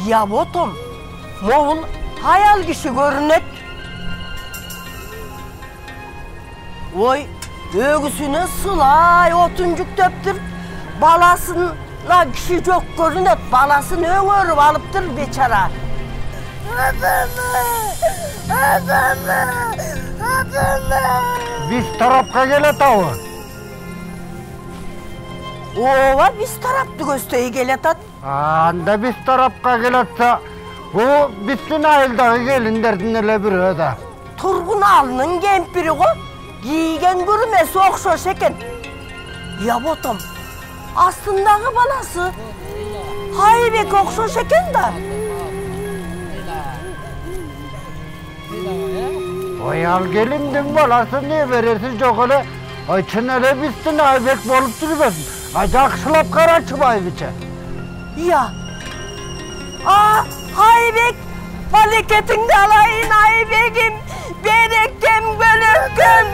Ya botom, moğul hayal kişi görünet. Oy, ögüsüne sılay otuncuk döptür. Balasına kişi çok görünet, balasını öngörüp alıptır beçara. Adamı. Biz tarafka gele tağı. Ova biz taraptı gösteyi geletat. Anda biz tarafka geletsa, bu bütün ayıldağı gelinlerden ele bir öde. Turgun alının kempiri o. Giygen görmesi okşoş eken. Ya botom, aslındağı balası Haybek okşoş eken da. Oy al gelindin balası niye verirsin çok öyle? Ay çınele bitsin Haybek bolup duruyorsun. Acakşılap kara çıbayı biçe. Ya. Haybek, baliketinde alayın Haybek'im. Berekkem gölüküm.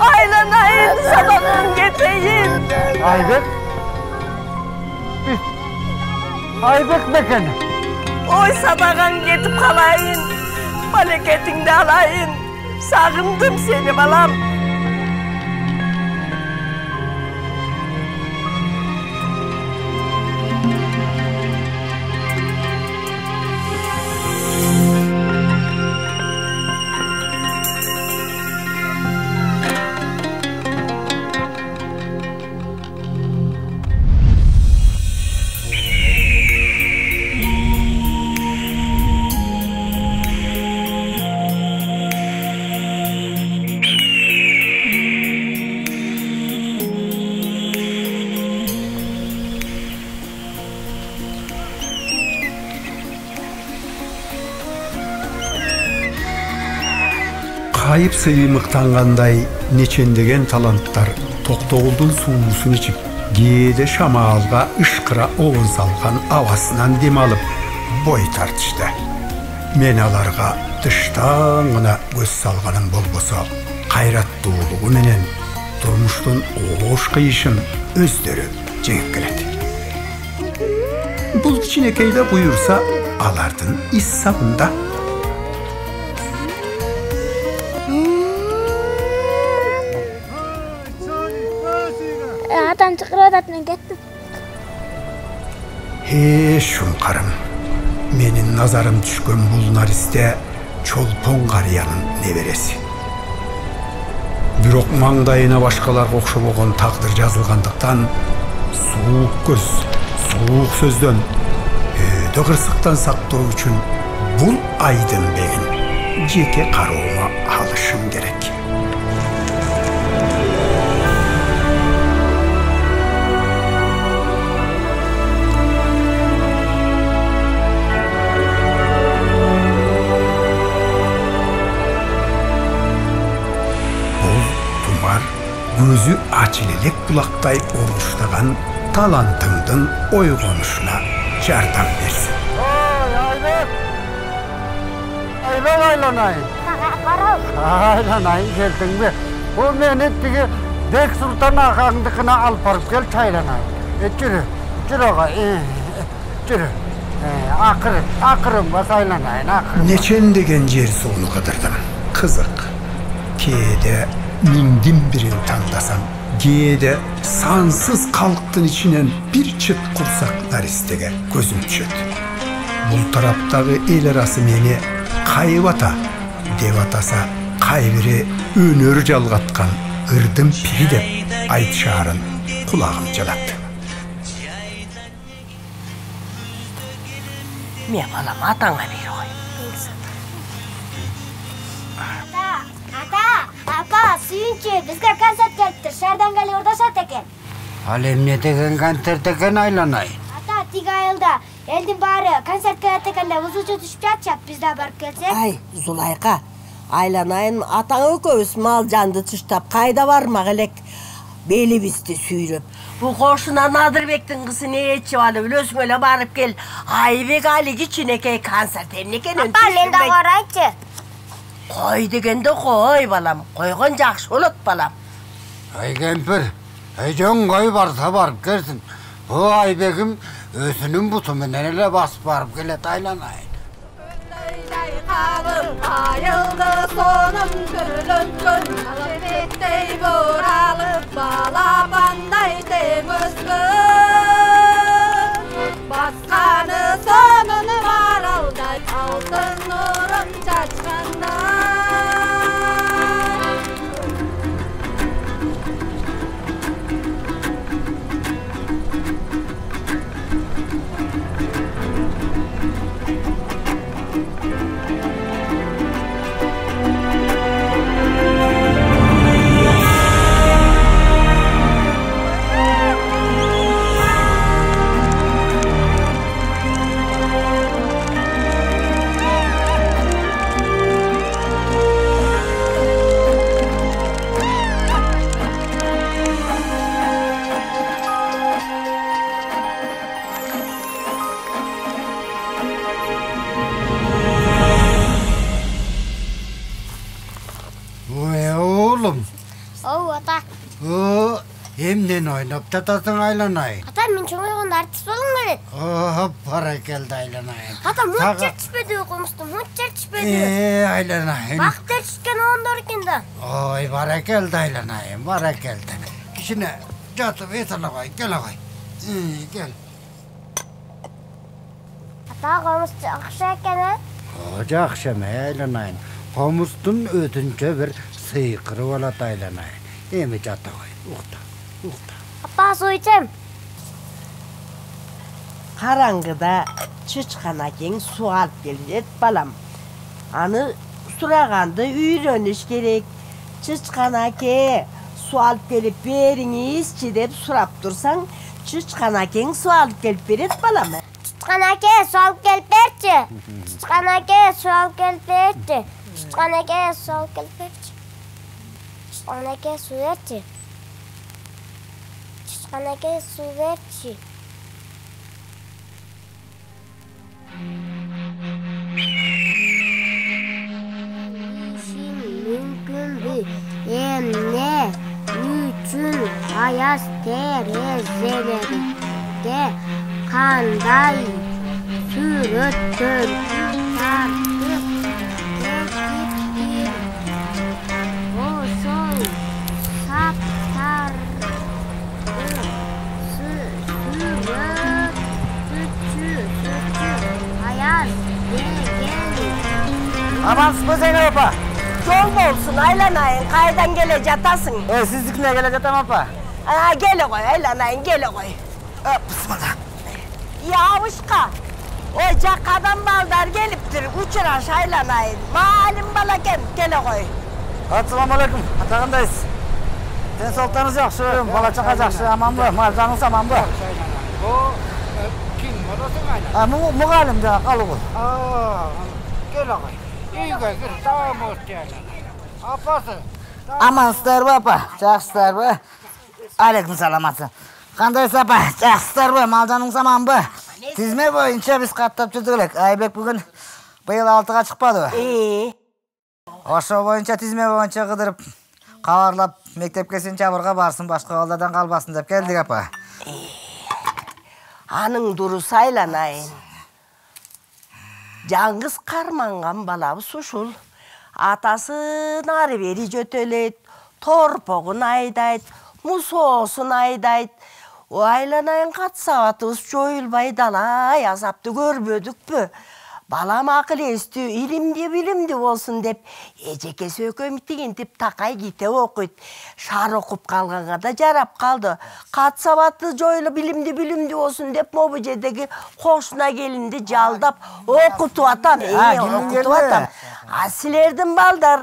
Aylanayın sabahın geteyin. Haybek? Haybek mekeni. Oy sabahın getip kalayın. Baliketinde alayın. Sağındım seni balam. Kayıp sıymıktangандай neçendegen talanttар Тоқтоғұлдың суысын içip, giyede şamağılға ışkıra oğun salған avasынан dem alıp boy tartıştı. Men alarga dıştan gına göz salganım bolbosa, kayrattуулугу menen turmuştun oğuş kıyışın özdörü jegip keledi. Bul kiçinekeyde buyursa alardın is sabında. Adam çıkıradatmen kettim. He şunkarım. Menin nazarım düşkön bul nariste Çolpon Qarıyanın neveresi. Бирок маңдайына башкаларга окшоп болгон тагдыр жазылгандыктан суук көз, суук сөздөн өйдө кырсыктан сактоо үчүн бул айдын бегин жеке кароома алышым керек. Gözü açılelek kulakтай oluştagan talantımdın oygonuşuna jardam bersin. Oy Aybek! Aylanayın. Aylanayın geldin mi? O meni tigi Bek Sultan ağandыкына alıp barıp gel çaylanayın. Jürü ağa, jürü. Akırım bas aylanayın, akırım. Neçen degen jer suunu kıdırdım. Kızık. Kede mingdim birin tandasam, giyede sansız kalktın içinen bir çıt kursak naristege gözüm düşöt. Bul taraptagı el arası meni kayvata, devatasa kaybiri önör jalgatkan ırdım piri dep aytşarın kulağım jalattı. Me balam atаңа бері ғой. Apa, suyunchi, bizga konsert kelibdi. Shardangали o'rdashat ekan. Al emne degen kontsert eken aylanayın. Ata, tiga ayılda eldin bari konsert kelibdi ekanda uzuncha tushib жатышат, biz de barib kelsek. Ay, Zulayqa, aylanayın ataң ökөбүз mal janды tüштап kayda barmak elek belibizdi süyrüp. Bu koşuna Nadırбектің kızı ne etçi alıp lösmöle barıp gel. Aybek Ali Kiçinekey konsert emneken Apa, men de qarayçı. Koy degende koy balam. Koygan jakşı bolat balam. Ay kempir, aycan koy varsa barıp gelsin. Bu Aybegim özünün butu menen ele basıp barıp gelet aylanayın. Ayıldı sonun gülün gün Şebettey buralıp balabanday temiz gün Baskanı sonunu var alday Altın nurun çaçkanda Oğlum, Oğul ata. Hemden oynap tatasın aylanayın. Ata men çoğun oyunda artist olun gerek. Para geldi aylanayın. Ata muhtar çispedi okumuştum. Muhtar çispedi. Aylanayın. Bak der çisken onda orkinde. Oy para geldi aylanayın, para geldi. Kişine yatıp etala koy, gel koy. Gel. Ata komuştu akşa ekene. Hoca akşam aylanayın. Komustun ötünce bir sıykırı olat aylanayın. Emi jata koy, uğta. Ata su içem. Karangıda çıçkan aken su alıp gelir balam. Anı suraganda öğreniş gerek. Çıçkan ake su alıp gelip beriniz çidep surap dursan çıçkan aken su alıp gelip beret balam. Çıtkanake su alıp gelip berçi. Çıtkanake su alıp gelip berçi. Çıtkanake su alıp gelip berçi. Çıtkanake su verçi. Çıtkanake su verçi. Mümkün emne üçün ayaz terezelerde kanday sürüttür tartıp tekittir boşol saptardı sürüttü ayaz geldi. Aman sıkı Zeynep apa. Yol mu olsun aylanayın kaydan gelecek atasın. Siz dikine gelecek apa? Gele koy aylanayın gele koy. Bismillah. Yavuşka. Ocak adam baldar geliptir uçuraş aylanayın. Malum balaken gele koy. Assalamu alaikum. Atağındayız. Sen sultanınız yaxşı, bala çaqa yaxşı, aman bu, malcanınız aman bu. O kim olasın aylan? Muğalim de qalığı. Gel koy. İyi koy, tamam olsun aylan. Apası. Aman ister bu apa, yaxşı ister bu. Aleyküm salamatı. Qandaysiz apa, yaxşı ister bu, malcanınız aman bu. Tizme boyunca biz qattap жүрдік. Aybek bugün bıyıl 6'ga çıkmadı. Oşo boyunca tizme boyunca qıdırıp, qavarlap, mektepke sen çabırga barsın, başka yollardan qalbasın dep geldik apa. Anın durusu aylanayın. Cangız karmangan balabı suşul. Atası nari beri jötöleyt, torpoğun aydayt, musosun aydayt. O aylanayın kat savatımız joyulbay dalay azapты görbödük bü. Balam akıl esti, ilimdi bilimdi olsun dep, ejekesi ökömüttigintip takay gite okuyt. Şar okup kalganға da jarap kaldı. Kat savatı joyulu bilimdi olsun dep, mobujedegi koşuna gelindi jaldap okutu atam. Okutu atam. Silerdim baldar,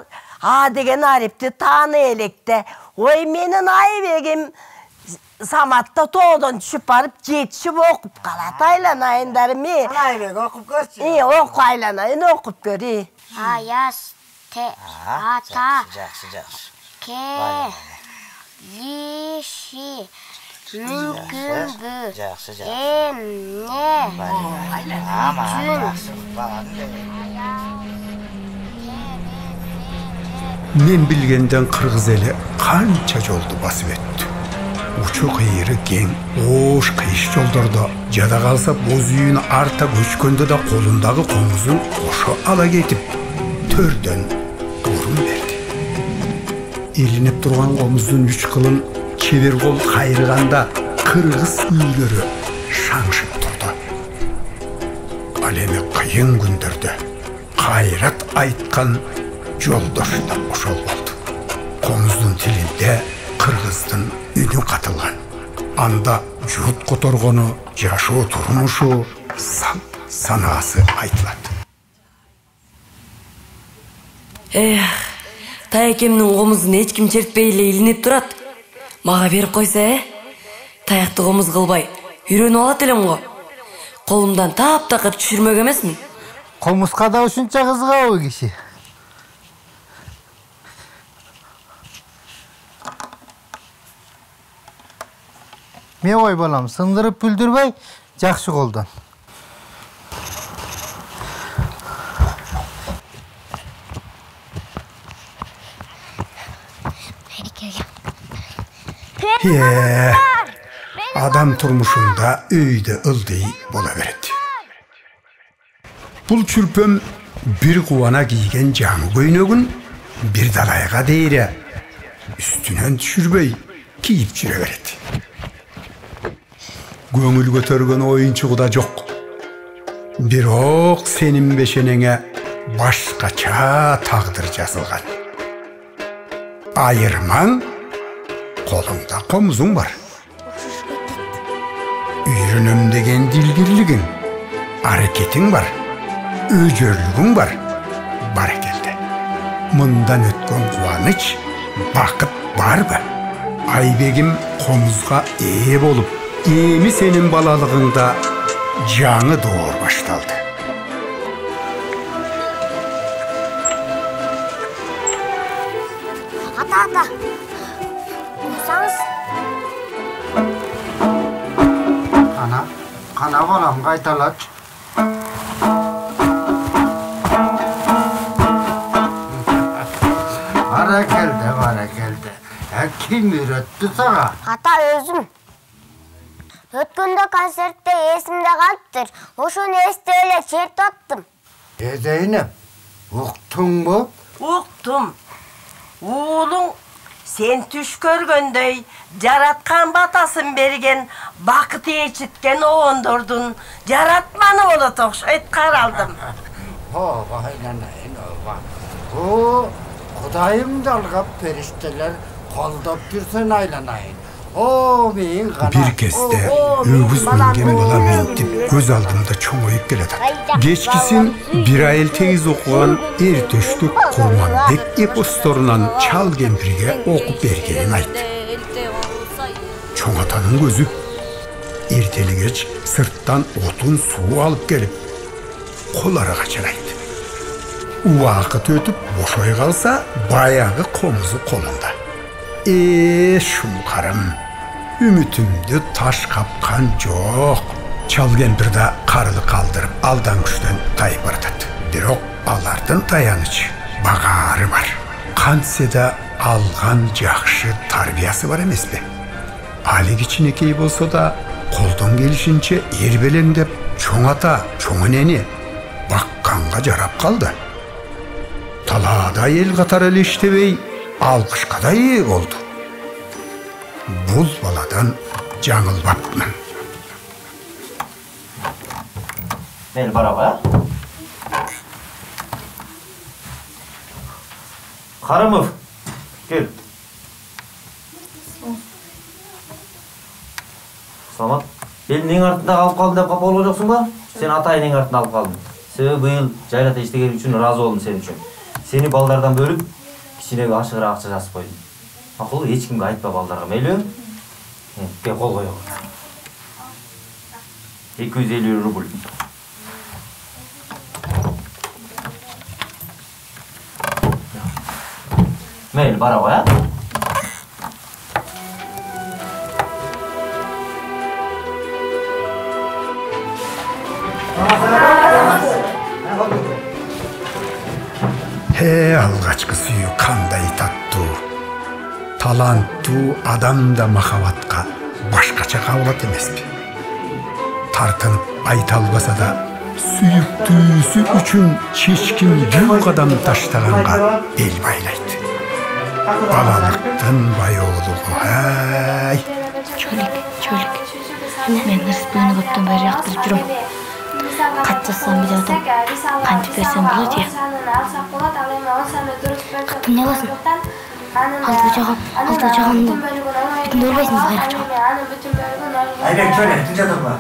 degen aripti tanı elekte. Oy menin Aybegim Samat'ta toğdan düşüp barıp jetişip okup kalat aylanayındarım. Aybek okup görçü. Oku aylanayın okup gör. Ayaz te ata Жақсы. ke yişi mümkün bü emne Aman, üçün yaxşı. Balanı ayaz Men bilgenden Kırgız eli kança joldu basıp öttü. Uçu kıyırı keng, oş kıyış joldarda jada kalsa boz үйün arta көчкөндө da kolundağı komuzun koşu ala ketip törden orun verdi. Elinip durgan komuzun üç kılın çevir kol kayırganda Kırgız üylörü şаңшып turdu. Alemi kıyın gündөрдө kayrat aytkan жолдошунда ошол болду. Комуздун тилинде Кыргыздын үнү катылган. Анда журт которгону, жашоо турмушу, санаасы айтылат. Таекемдин комузун эч ким чертпей эле илинип турат. Мага берип койсо, таякты комуз кылбай үйрөнүп алат элем го. Колумдан таптакыр түшүрмөк эмесмин. Комузга да ушунча кызыгабы киши? Мен ой балам, сындырып бүлдүрбөй, жакшы колдон. Адам турмушунда өйдө ылдый бола берет. Бул чүрпөм бир кубана кийген жаңы көйнөгүн бир далайга дейре үстүнөн түшүрбөй кийип жүрө берет. Көңүл көтөргөн оюнчугу да жок. Бирок сенин бешенеңе башкача тагдыр жазылган. Айырмаң колуңда комузуң бар. Үйрөнөм деген дилгирлигиң, аракетиң бар, өжөрлүгүң бар. Баракелде. Мындан өткөн кубаныч, бакыт барбы? Айбегим комузга ээ болуп, эми сенин балалыгыңда жаңы доор башталды. Ата, Ушаңыз. Кана балам кайталач. Баракелде. Ким үйрөттү сага? Ата өзүм. Өткөндө концертте эсимде калыптыр. Ошону эстеп эле чертип аттым. Зейнеп, уктуңбу? Уктум. Уулуң сен түш көргөндөй жараткан батасын берген, бакыт ээрчиткен оондордун жаратманы болот окшойт каралдым. Айнанайын оба. О, Кудайымды алгап периштелер колдоп жүрсөн айланайын. О, мен гана. Бир кезде өгүз минген бала ментип көз алдымда чоңоюп келет. Кечкисин бир айыл тегиз окуган эр төштүк Курманбек эпосторунан чал кемпирге окуп бергенин айтты. Чоң атанын көзү эртелигеч сырттан отун суу алып келип коларага чарайт. Убакыт өтүп бошой калса, баягы комузу колунда. Шумкарым, үмүтүмдү таш капкан жок. Чал кемпир да карылы калдырып алдан күчтөн тайып баратат. Бирок алардын таянычы, багаары бар. Кантсе да алган жакшы тарбиясы бар эмеспи? Али кичинекей болсо да колдон келишинче эрбелеңдеп чоң ата, чоң энени бакканга жарап калды. Талаада эл катары эле иштебей, алкышка да ээ болду. Бул баладан жаңылбапмын. Мен бараба. Карымов, кел. Самат, элдин артында калып калдым деп капа болгон жоксуң ба? Сен атайынын артында алып калдың. Себеби быйыл жайлата иштегеним үчүн ыраазы болдум сен үчүн. Сени балдардан бөлүп, кичинеге ашыгыраак акча жазып койдум. Акыл эч кимге айтпа балдарга, мейлиби? Кел кол коёбуз. 250 рубль. Мейлі, бара ғой, а? Алгачкы сүйүү кандай таттуу. Таланттуу адам да махабатка башкача кабылат эмеспи. Тартынып айта албаса да сүйүктүүсү үчүн чечкин жүк кадам таштаганга бел байлайт. Балалыктын байоолугу, ай. Чөлүк. Мен ырыспыны көптөн бери жактырып жүрөм. Кат жазсам биле атам. Кантип берсем болот я? Катты эмне кыласың? Алты жагам. Бүтүн өлбөйсүң байрак жагам. Айбек, чөлөк, тынча турма.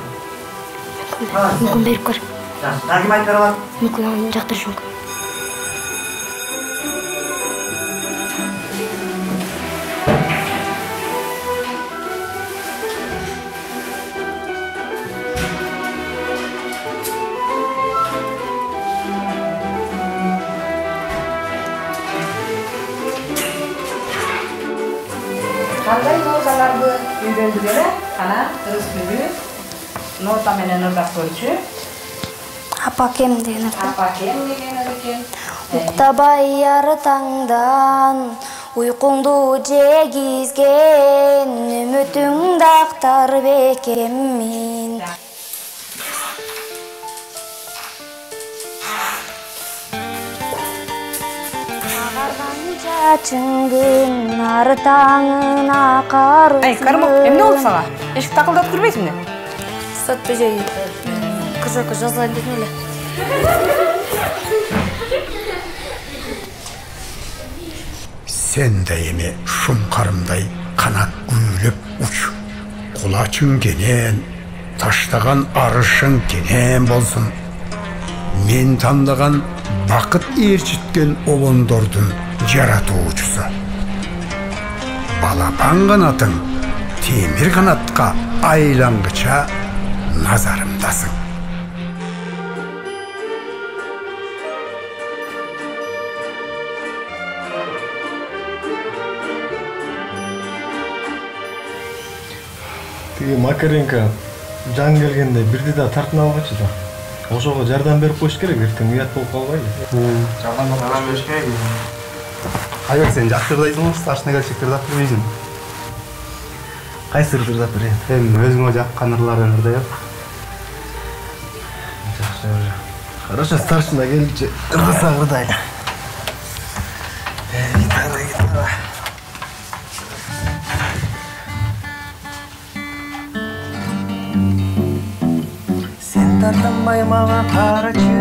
Мүмкүн берип көр. Ким айтып берет? Мүмкүн аны жактырыш мүмкүн. Кандай ноталарды үйрөндүк эле? Кана, дыбыс берүү, нота менен ырдап койчу. Апакем деген экен. Апакем деген экен. Уктабай ары таңдан, уйкуңду жегизген, үмүтүңдү актарып экенмин. Чыңгын ары таңына кару. Эй, Кармок, эмне болду сага? Эшик такылдап кирбейсиңби? Сот бежей. Кызыкка жазылайын дедим эле. Сен да эми шумкарымдай канат күйүлөп уч. Кулачың кенен, таштаган арышың кенен болсун. Мен тандаган бакыт ээрчиткен обондордун жаратуучусу. Балапан канатың темир канатка айлангыча назарымдасың. Тиги Макаренко жан келгенде бирди да тартына алгачы да. Ошого жардам берип коюш керек, эртең уят болуп калбайбы? Жардам бериш керек. Айбек, сен жактырдайсың, старшина келчектерди аттырбайсың. Кайсы ырдарды ырдап берейин? Эми өзүңө жаккан ырларын ырдайып. Жакшы. Хорошо, старшина келчи ырдаса ырдайын. Гитара. Сен тартынбай мага карачы,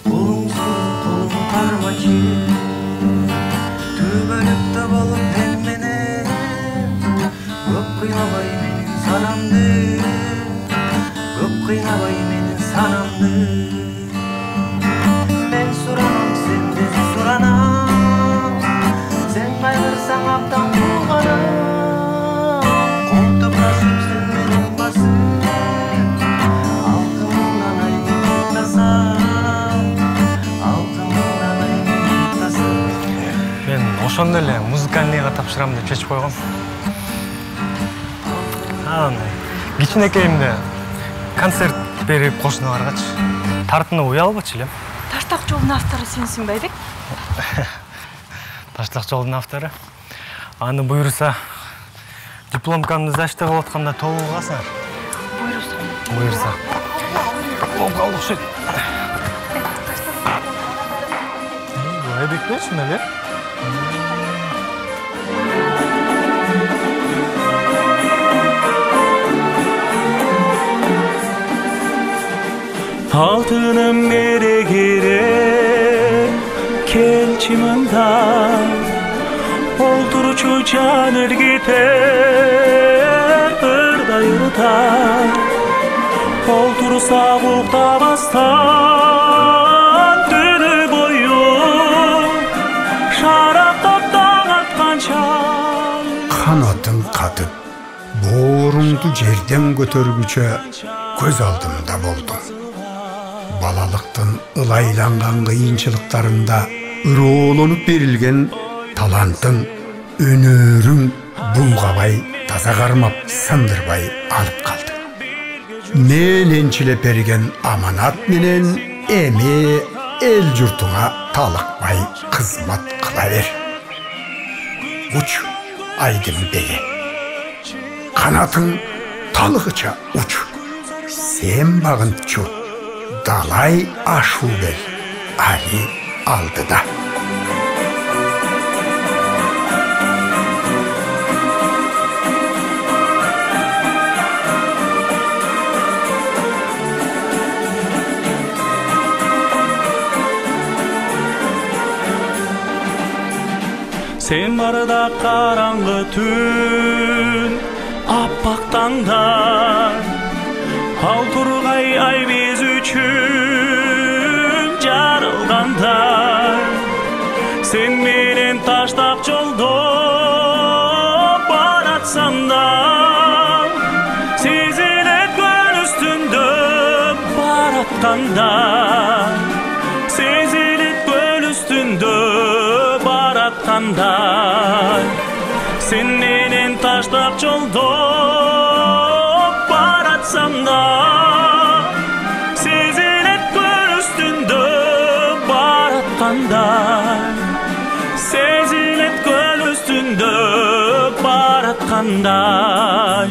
колуңсуз колуң кармачы. Түбөлүктө болуп мен менен, көп кыйнабай менин санамды, көп кыйнабай менин санамды. Мен суранам, сенден суранам, сен кайгырсаң абдан кулганам. Колтуп ашып сен менен басып, алтыныңдан айнып тасам, алтыныңдан айнып тасам. Мен ошондо эле музыкальныйга тапшырам деп чечип койгом. Кичинекейимде концерт берип кошуна баргачы тартыны уялбачы элем. Таштак жолдун автору сенсиңби, Айбек? Таштак жолдун автору. Аны буйруса дипломкамды зачет кылып атканда тобу калсаңар. Буйруса. Тобу калды окшойт. Айбек белчүн эле? Altınım gere gere kelçi manda Oldurucu canır gider ırda yırda Oldursa uğdamazdan dünü boyu Şarap toptan atkan çal Kanatın katıp boğurumdu жерден көтөргүчө көз алдымда болдум. Балалыктын ылайланган кыйынчылыктарында ыроолонуп берилген талантың, өнөрүң булгабай, таза кармап, сындырбай алып калды. Мен энчилеп берген аманат менен эми эл журтуңа талықпай қызмат қыла бер. Уч, айдын беге. Қанатың талығыча уч. Сен бағынтчу, далай ашу бел. Али алдыда. Sen barda qarаңғы түн, аппақ таңдар, ал тұрғай ай без үшін жарылғандар. Sen менен таштап жолды баратсам да, сезілет көл үстінде баратқандар. Сезілет көл үстінде баратқандар. Sen менен таштап жолды баратсам да, сезілет көл үстінде баратқандар. Сезілет көл үстінде баратқандар.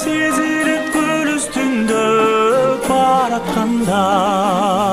Сезілет көл үстінде баратқандар.